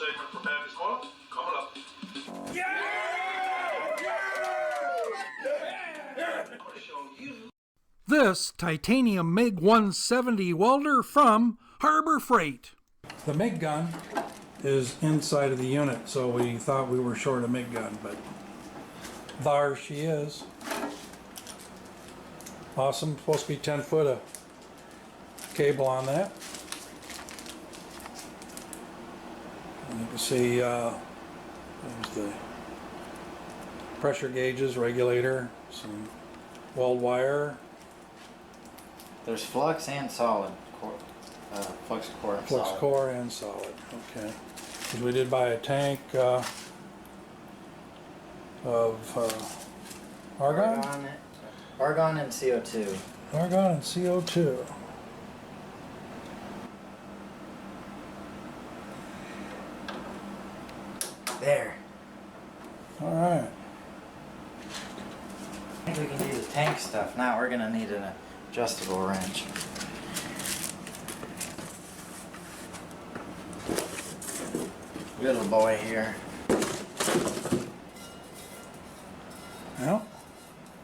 segment for Pappy's Corner coming up. Yeah! I'm going to show you this titanium MiG 170 welder from Harbor Freight. The MiG gun is inside of the unit, so we thought we were short a MiG gun, but there she is. Awesome. Supposed to be 10 foot of cable on that. And you can see there's the pressure gauges, regulator, some weld wire. There's flux and solid core, flux core and Flux solid. core and solid. Okay. Because we did buy a tank of argon? Argon and CO2. Argon and CO2. There. All right. I think we can do the tank stuff. Now we're gonna need an adjustable wrench. Little boy here. Well,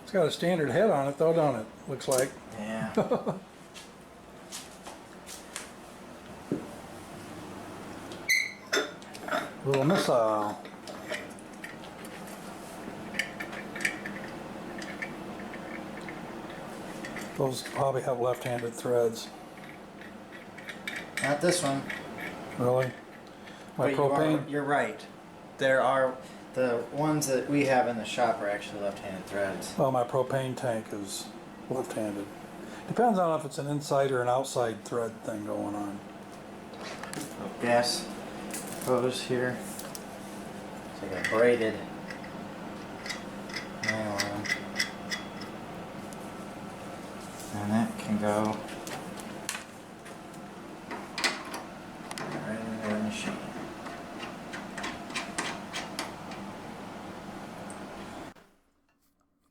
it's got a standard head on it though, don't it? Looks like. Yeah. Little missile. Those probably have left-handed threads. Not this one. Really? My But propane. you're right. There are the ones that we have in the shop are actually left-handed threads. Well, my propane tank is left-handed. Depends on if it's an inside or an outside thread thing going on. Gas hose here. It's like a braided nylon. And that can go right into the machine.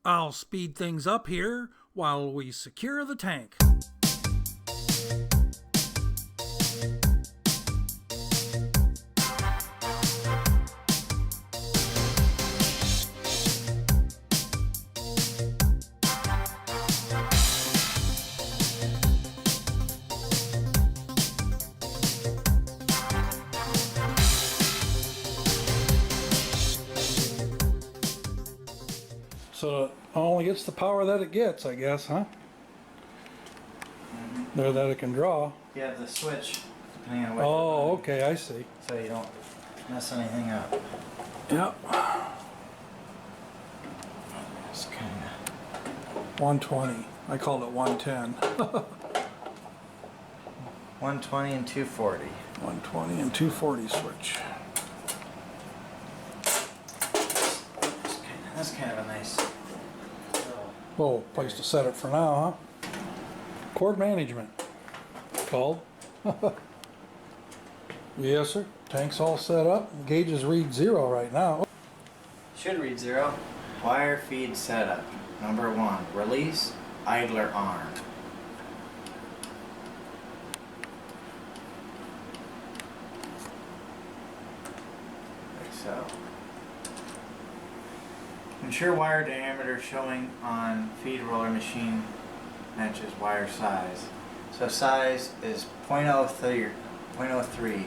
I'll speed things up here while we secure the tank. So it only gets the power that it gets, I guess, huh? There that it can draw. You have the switch depending on what Oh, you're running, okay, I see. so you don't mess anything up. Yep. It's kind of 120. I called it 110. 120 and 240. 120 and 240 switch. That's kind of a nice Little place to set it for now, huh? Cord management. Called. Yes, sir. Tank's all set up. Gauges read 0 right now. Should read 0. Wire feed setup. Number 1. Release idler arm. Like so. Ensure wire diameter showing on feed roller machine matches wire size. So size is 0.03. 0.03.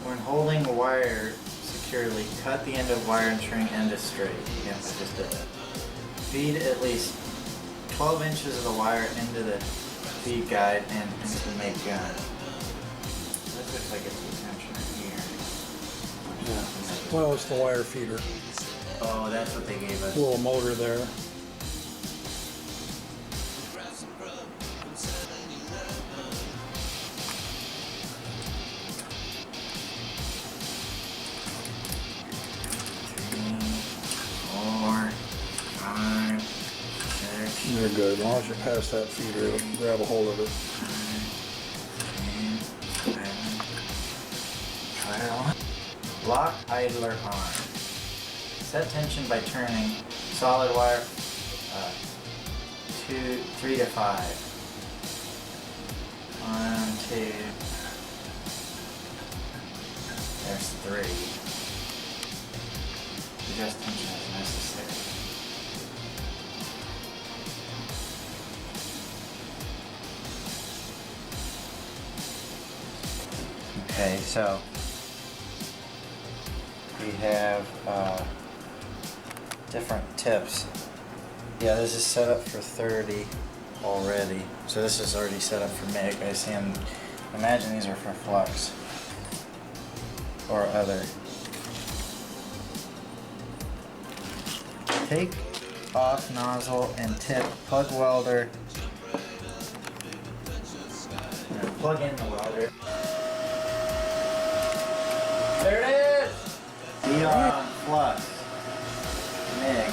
When holding a wire securely, cut the end of wire ensuring end is straight. Yes, I just did that. Feed at least 12 inches of the wire into the feed guide and into the MIG gun. This looks like it's the tensioner here. Yeah. Well, it's the wire feeder. Oh, that's what they gave us. Little motor there. You're good. As long as you pass that feeder, it'll grab a hold of it. Lock idler on. Set tension by turning solid wire 3 to 5. 1, 2. There's 3. Adjust tension as necessary. Okay, so we have different tips. Yeah, this is set up for 30 already. So this is already set up for MIG. I see them. Imagine these are for flux or other. Take off nozzle and tip. Plug welder. And plug in the welder. There it is! We are on flux. MIG.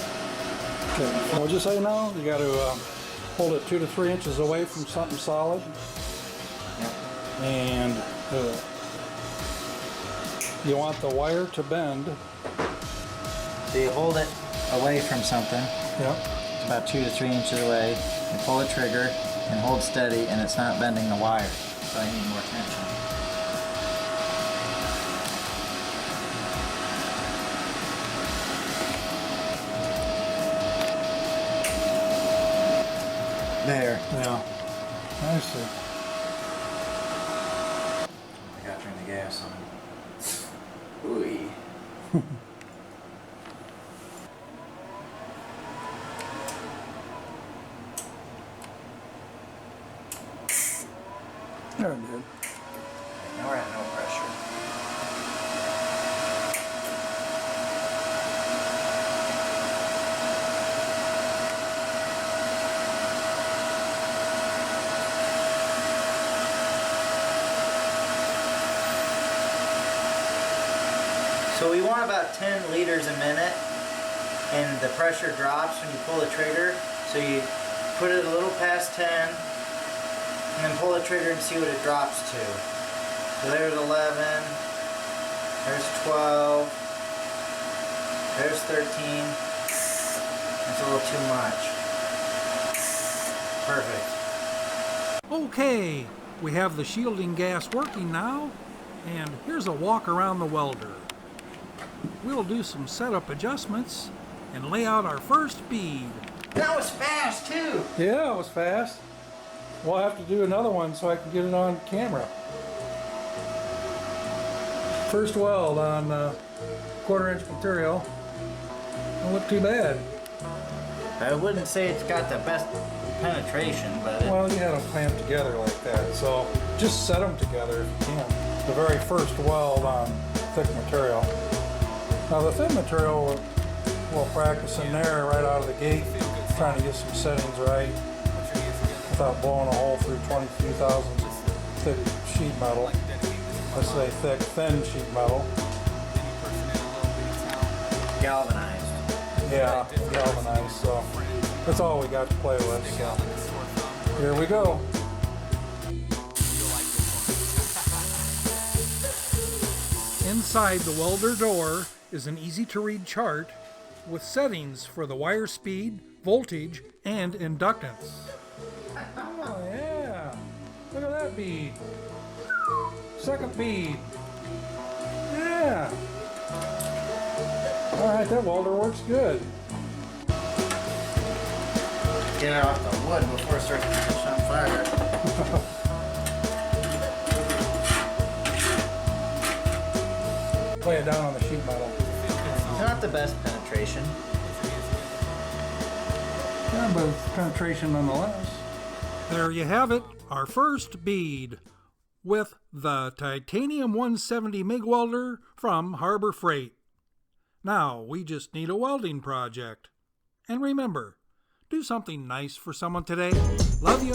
Okay, what'd you say now? You got to hold it 2 to 3 inches away from something solid. Yep. And you want the wire to bend. So you hold it away from something. Yep. It's about 2 to 3 inches away. You pull the trigger and hold steady, and it's not bending the wire. So I need more tension. There. Yeah. I see. I gotta turn the gas on. Ooh. There it did. Now we're at no pressure. So we want about 10 liters a minute, and the pressure drops when you pull the trigger. So you put it a little past 10, and then pull the trigger and see what it drops to. So there's 11, there's 12, there's 13. That's a little too much. Perfect. Okay, we have the shielding gas working now, and here's a walk around the welder. We'll do some setup adjustments and lay out our first bead. That was fast too! Yeah, it was fast. We'll have to do another one so I can get it on camera. First weld on 1/4 inch material. Don't look too bad. I wouldn't say it's got the best penetration, but Well, you had them clamped together like that, so just set them together if you can. The very first weld on thick material. Now the thin material, we'll practice in there right out of the gate, trying to get some settings right without blowing a hole through 22 thousandths thick sheet metal. I say thick, thin sheet metal. galvanized. Yeah, galvanized, so that's all we got to play with. So here we go. Inside the welder door is an easy-to-read chart with settings for the wire speed, voltage, and inductance. Oh yeah, look at that bead. Second bead. Yeah. Alright, that welder works good. Get it off the wood before it starts to catch on fire. Lay it down on the sheet metal. It's not the best penetration. Yeah, but it's penetration nonetheless. There you have it, our first bead with the Titanium 170 MIG welder from Harbor Freight. Now we just need a welding project. And remember, do something nice for someone today. Love you.